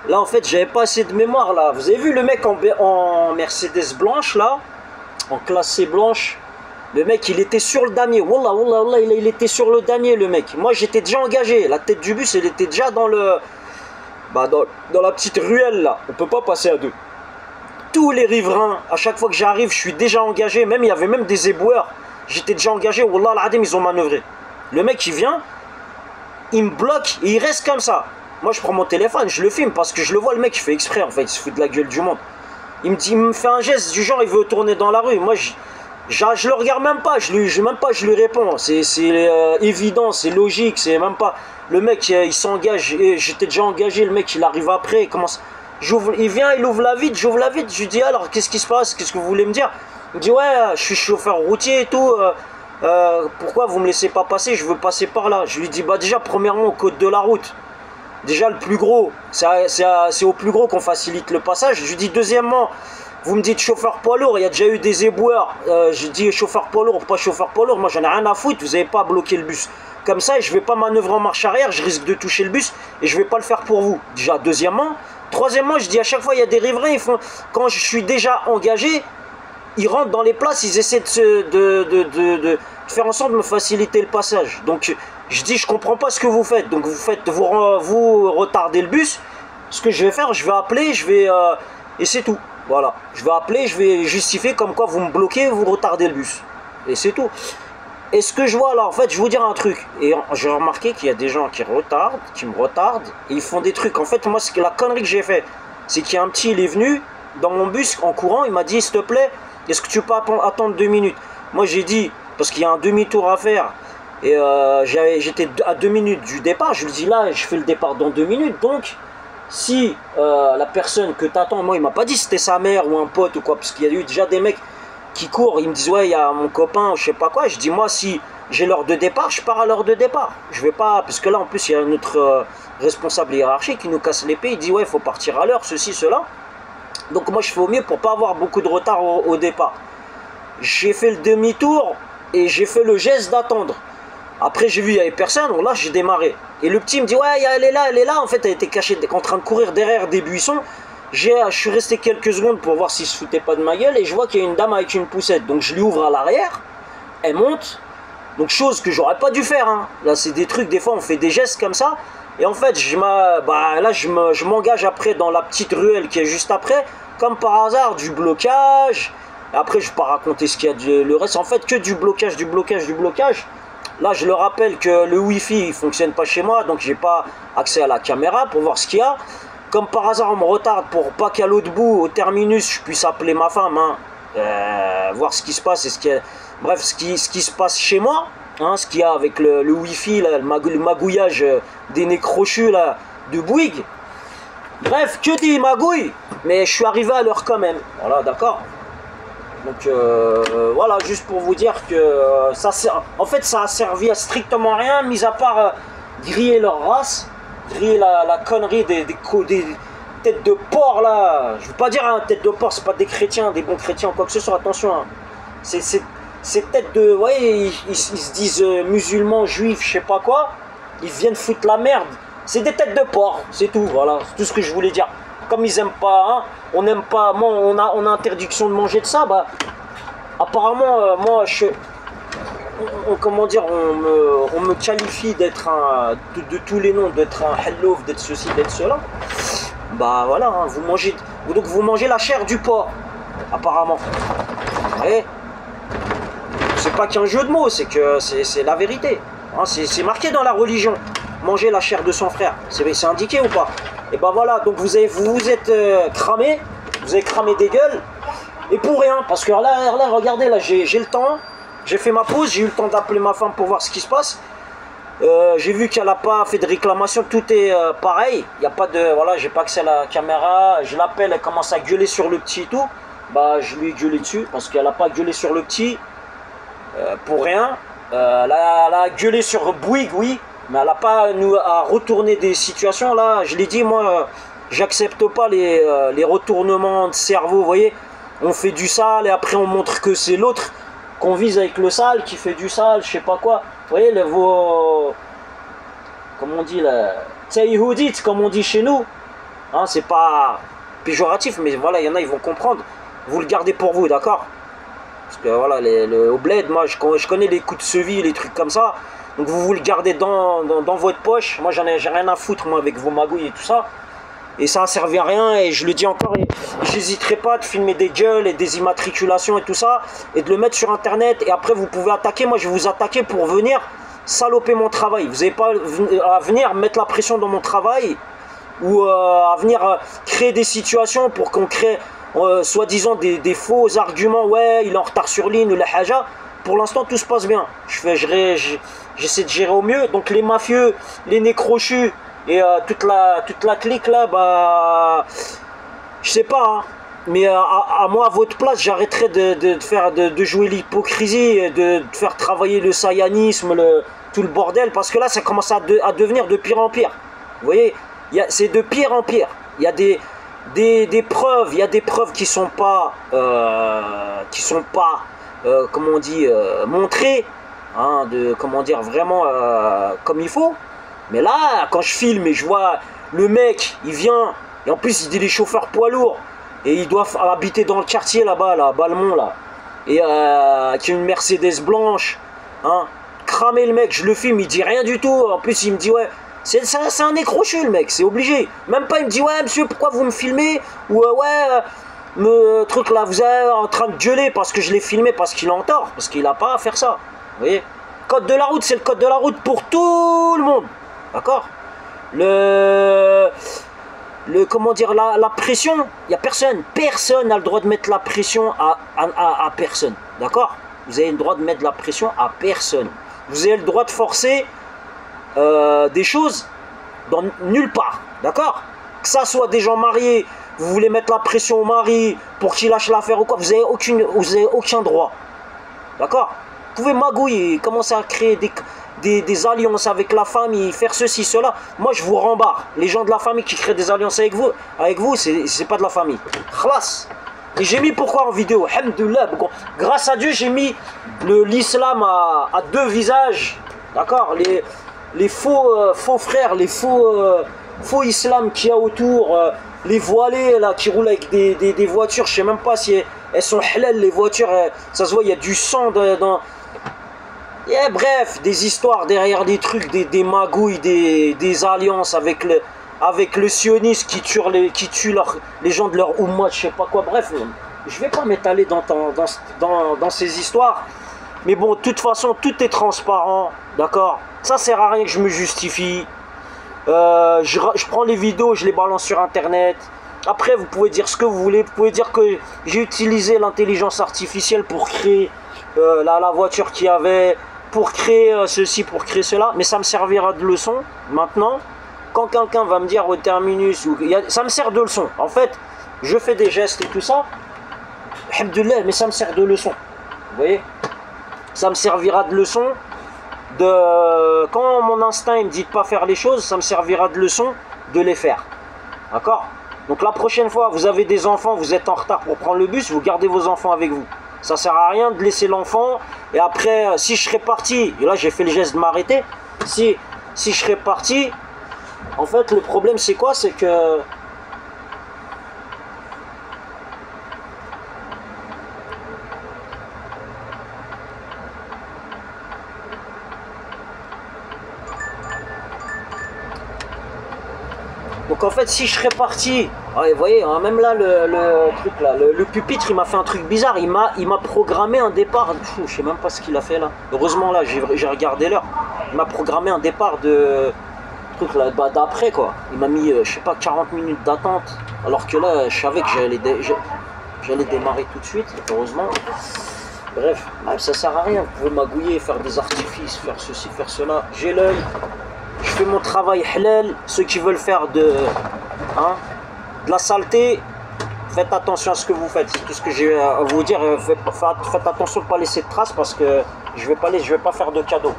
Là, en fait, j'avais pas assez de mémoire, là. Vous avez vu le mec en Mercedes blanche, là, en classe C blanche. Le mec, il était sur le damier. Wallah, wallah, wallah, il était sur le damier, le mec. Moi, j'étais déjà engagé. La tête du bus, elle était déjà dans le... Bah, dans la petite ruelle, là. On peut pas passer à deux. Tous les riverains, à chaque fois que j'arrive, je suis déjà engagé. Même, il y avait même des éboueurs. J'étais déjà engagé. Wallah, al-adim, ils ont manœuvré. Le mec, il vient, il me bloque et il reste comme ça. Moi, je prends mon téléphone, je le filme parce que je le vois, le mec, il fait exprès, en fait. Il se fout de la gueule du monde. Il me fait un geste du genre, il veut tourner dans la rue. Moi, je le regarde même pas, je lui réponds. C'est évident, c'est logique, c'est même pas. Le mec, il s'engage, j'étais déjà engagé, le mec, il arrive après, il commence. Il vient, il ouvre la vitre, j'ouvre la vitre, je lui dis alors, qu'est-ce qui se passe, qu'est-ce que vous voulez me dire? Il me dit, ouais, je suis chauffeur routier et tout, pourquoi vous me laissez pas passer, je veux passer par là. Je lui dis, bah déjà, premièrement, au code de la route. Déjà, le plus gros, c'est au plus gros qu'on facilite le passage. Je lui dis, deuxièmement, vous me dites chauffeur poids lourd, il y a déjà eu des éboueurs. Je dis chauffeur poids lourd, pas chauffeur poids lourd. Moi, j'en ai rien à foutre, vous n'avez pas à bloquer le bus. Comme ça, je ne vais pas manœuvrer en marche arrière, je risque de toucher le bus et je ne vais pas le faire pour vous. Déjà, deuxièmement. Troisièmement, je dis à chaque fois, il y a des riverains, quand je suis déjà engagé, ils rentrent dans les places, ils essaient de faire en sorte de me faciliter le passage. Donc, je dis, je comprends pas ce que vous faites. Donc, vous retardez le bus. Ce que je vais faire, je vais appeler, et c'est tout. Voilà. Je vais appeler, je vais justifier comme quoi vous me bloquez, vous retardez le bus. Et c'est tout. Et ce que je vois là, en fait, je vais vous dire un truc. Et j'ai remarqué qu'il y a des gens qui me retardent, et ils font des trucs. En fait, moi, la connerie que j'ai fait, c'est qu'il y a un petit, il est venu dans mon bus en courant, il m'a dit, s'il te plaît, est-ce que tu peux attendre 2 minutes? Moi, j'ai dit, parce qu'il y a un demi-tour à faire, et j'étais à 2 minutes du départ, je lui dis, là, je fais le départ dans 2 minutes, donc, si la personne que tu attends, moi, il m'a pas dit si c'était sa mère ou un pote ou quoi, parce qu'il y a eu déjà des mecs qui courent, ils me disent ouais il y a mon copain ou je sais pas quoi, je dis moi si j'ai l'heure de départ, je pars à l'heure de départ, je vais pas, parce que là en plus il y a notre responsable hiérarchique qui nous casse l'épée, il dit ouais il faut partir à l'heure, ceci, cela, donc moi je fais au mieux pour pas avoir beaucoup de retard au départ. J'ai fait le demi-tour et j'ai fait le geste d'attendre. Après j'ai vu il y avait personne, donc là j'ai démarré, et le petit me dit ouais elle est là, en fait elle était cachée en train de courir derrière des buissons. Je suis resté quelques secondes pour voir s'il se foutait pas de ma gueule, et je vois qu'il y a une dame avec une poussette, donc je lui ouvre à l'arrière, elle monte, donc chose que j'aurais pas dû faire, hein. Là c'est des trucs, des fois on fait des gestes comme ça, et en fait là je m'engage après dans la petite ruelle qui est juste après, comme par hasard, du blocage, et après je vais pas raconter ce qu'il y a, le reste, en fait que du blocage, du blocage, du blocage. Là je le rappelle que le wifi il fonctionne pas chez moi, donc j'ai pas accès à la caméra pour voir ce qu'il y a. Comme par hasard, on me retarde pour pas qu'à l'autre bout, au terminus, je puisse appeler ma femme, hein, voir ce qui se passe, bref, ce qui se passe chez moi, hein, ce qu'il y a avec le wifi, là, le magouillage des nez crochus là, de Bouygues. Bref, que dit magouille, mais je suis arrivé à l'heure quand même, voilà, d'accord. Donc voilà, juste pour vous dire que en fait, ça a servi à strictement rien, mis à part griller leur race. Griller la connerie des têtes de porc là. Je veux pas dire hein, tête de porc, c'est pas des chrétiens, des bons chrétiens ou quoi que ce soit, attention. Hein. Ces têtes de. Vous voyez, ils se disent musulmans, juifs, je sais pas quoi. Ils viennent foutre la merde. C'est des têtes de porc, c'est tout, voilà, c'est tout ce que je voulais dire. Comme ils aiment pas, hein, on n'aime pas, moi on a interdiction de manger de ça, bah apparemment moi comment dire, on me qualifie d'être un, de tous les noms, d'être un hellof, d'être ceci, d'être cela. Bah voilà, hein, vous mangez la chair du porc, apparemment. Ouais. C'est pas qu'un jeu de mots, c'est que c'est la vérité. Hein, c'est marqué dans la religion. Manger la chair de son frère, c'est indiqué ou pas? Et bah voilà, donc vous êtes cramé, vous avez cramé des gueules, et pour rien, parce que là regardez, là j'ai le temps. J'ai fait ma pause, j'ai eu le temps d'appeler ma femme pour voir ce qui se passe. J'ai vu qu'elle n'a pas fait de réclamation, tout est pareil. Il n'y a pas de. Voilà, j'ai pas accès à la caméra. Je l'appelle, elle commence à gueuler sur le petit et tout. Bah, je lui ai gueulé dessus parce qu'elle n'a pas gueulé sur le petit pour rien. Elle a gueulé sur Bouygues, oui, mais elle n'a pas à retourner des situations. Là, je l'ai dit, moi, j'accepte pas les retournements de cerveau. Vous voyez, on fait du sale et après on montre que c'est l'autre qu'on vise avec le sale, qui fait du sale, je sais pas quoi. Vous voyez, comment on dit là, Tsaïhoudit, comme on dit chez nous, Hein, c'est pas péjoratif, mais voilà, il y en a, ils vont comprendre. Vous le gardez pour vous, d'accord? Parce que voilà, au bled, moi, je connais les coups de cheville, les trucs comme ça. Donc vous le gardez dans votre poche. Moi, j'ai rien à foutre, moi, avec vos magouilles et tout ça. Et ça a servi à rien, et je le dis encore, j'hésiterai pas de filmer des gueules et des immatriculations et tout ça, et de le mettre sur internet, et après vous pouvez attaquer, moi je vais vous attaquer pour venir saloper mon travail. Vous n'avez pas à venir mettre la pression dans mon travail, ou à venir créer des situations pour qu'on crée soi-disant des faux arguments, ouais, il est en retard sur ligne, ou la haja. Pour l'instant tout se passe bien, j'essaie de gérer au mieux, donc les mafieux, les nez crochus, et toute la clique là, bah, je sais pas, hein, mais à moi, à votre place, j'arrêterai de jouer l'hypocrisie, et de faire travailler le sayanisme, tout le bordel, parce que là, ça commence à devenir de pire en pire. Vous voyez, c'est de pire en pire. Il y a des preuves, il y a des preuves qui sont pas, comment on dit, montrées, hein, comment dire, vraiment comme il faut. Mais là, quand je filme et je vois le mec, il vient, et en plus il dit les chauffeurs poids lourds, et ils doivent habiter dans le quartier là-bas, là, Balmont, là, et qui a une Mercedes blanche, hein, cramer le mec, je le filme, il dit rien du tout, en plus il me dit ouais, c'est un écroché le mec, c'est obligé, même pas il me dit ouais monsieur pourquoi vous me filmez, ou ouais, truc là, vous êtes en train de gueuler parce que je l'ai filmé, parce qu'il est en tort, parce qu'il n'a pas à faire ça, vous voyez, code de la route, c'est le code de la route pour tout le monde. D'accord? Comment dire, la pression, il n'y a personne n'a le droit de mettre la pression à personne. D'accord? Vous avez le droit de mettre la pression à personne. Vous avez le droit de forcer des choses dans nulle part. D'accord? Que ça soit des gens mariés, vous voulez mettre la pression au mari pour qu'il lâche l'affaire ou quoi, vous avez aucun droit. D'accord? Vous pouvez magouiller, commencer à créer des alliances avec la famille, faire ceci, cela. Moi, je vous rembarre. Les gens de la famille qui créent des alliances avec vous, c'est pas de la famille. Khlas. Et j'ai mis pourquoi en vidéo? Alhamdoulilah. Grâce à Dieu, j'ai mis l'islam à deux visages. D'accord? Les faux frères, les faux islam qu'il y a autour, les voilés là, qui roulent avec des voitures, je sais même pas si elles sont halal, les voitures, ça se voit, il y a du sang dans... Yeah, bref, des histoires derrière des trucs, des magouilles, des alliances avec le sioniste qui tue les gens de leur Ummah, je sais pas quoi. Bref, je vais pas m'étaler dans ces histoires. Mais bon, de toute façon, tout est transparent, d'accord? Ça sert à rien que je me justifie. Je prends les vidéos, je les balance sur internet. Après, vous pouvez dire ce que vous voulez. Vous pouvez dire que j'ai utilisé l'intelligence artificielle pour créer la voiture qu'il y avait, pour créer ceci, pour créer cela, mais ça me servira de leçon. Maintenant, quand quelqu'un va me dire au terminus, ça me sert de leçon. En fait, je fais des gestes et tout ça, alhamdoulilah, mais ça me sert de leçon. Vous voyez, ça me servira de leçon. Quand mon instinct il me dit de pas faire les choses, ça me servira de leçon de les faire. D'accord? Donc la prochaine fois, vous avez des enfants, vous êtes en retard pour prendre le bus, vous gardez vos enfants avec vous. Ça sert à rien de laisser l'enfant. Et après, si je serais parti, et là j'ai fait le geste de m'arrêter, si je serais parti, en fait le problème c'est quoi? C'est que donc en fait si je serais parti, ouais, vous voyez, hein, même là le truc là, le pupitre il m'a fait un truc bizarre, il m'a programmé un départ, je sais même pas ce qu'il a fait là, heureusement là j'ai regardé l'heure, il m'a programmé un départ de truc là, d'après quoi, il m'a mis je sais pas 40 minutes d'attente, alors que là je savais que j'allais démarrer tout de suite, heureusement. Bref, ça sert à rien, vous pouvez magouiller, faire des artifices, faire ceci, faire cela, j'ai l'œil. Je fais mon travail halal. Ceux qui veulent faire de la saleté, faites attention à ce que vous faites. C'est tout ce que j'ai à vous dire. Faites attention de ne pas laisser de traces parce que je vais pas faire de cadeaux.